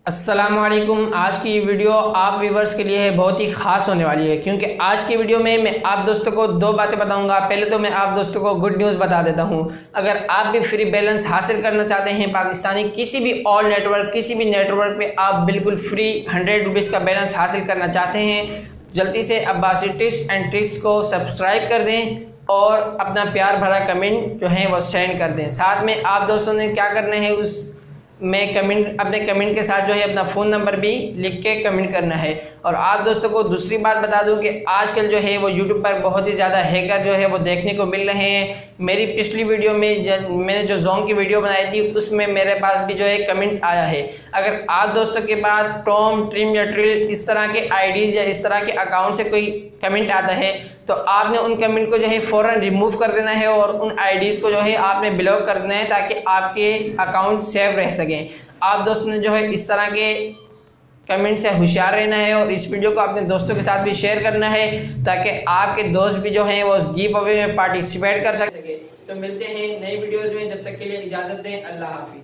अस्सलामुअलैकुम। आज की वीडियो आप व्यूवर्स के लिए बहुत ही ख़ास होने वाली है, क्योंकि आज की वीडियो में मैं आप दोस्तों को दो बातें बताऊंगा। पहले तो मैं आप दोस्तों को गुड न्यूज़ बता देता हूं। अगर आप भी फ्री बैलेंस हासिल करना चाहते हैं पाकिस्तानी किसी भी ऑल नेटवर्क, किसी भी नेटवर्क पे आप बिल्कुल फ्री 100 रुपीज़ का बैलेंस हासिल करना चाहते हैं, जल्दी से अब्बासी टिप्स एंड ट्रिक्स को सब्सक्राइब कर दें और अपना प्यार भरा कमेंट जो है वो सेंड कर दें। साथ में आप दोस्तों ने क्या करना है, उस में कमेंट, अपने कमेंट के साथ जो है अपना फ़ोन नंबर भी लिख के कमेंट करना है। और आप दोस्तों को दूसरी बात बता दूं कि आजकल जो है वो यूट्यूब पर बहुत ही ज़्यादा हैकर जो है वो देखने को मिल रहे हैं। मेरी पिछली वीडियो में मैंने जो जोंग की वीडियो बनाई थी उसमें मेरे पास भी जो है कमेंट आया है। अगर आप दोस्तों के पास टॉम, ट्रिम या ट्रिल इस तरह के आईडीज़ या इस तरह के अकाउंट से कोई कमेंट आता है तो आपने उन कमेंट को जो है फ़ौरन रिमूव कर देना है और उन आईडीज़ को जो है आपने ब्लॉक कर देना है, ताकि आपके अकाउंट सेव रह सकें। आप दोस्तों ने जो है इस तरह के कमेंट से होशियार रहना है और इस वीडियो को अपने दोस्तों के साथ भी शेयर करना है, ताकि आपके दोस्त भी जो हैं वो उस गिव अवे में पार्टिसिपेट कर सके। तो मिलते हैं नई वीडियोज़ में, जब तक के लिए इजाज़त दें। अल्लाह हाफिज़।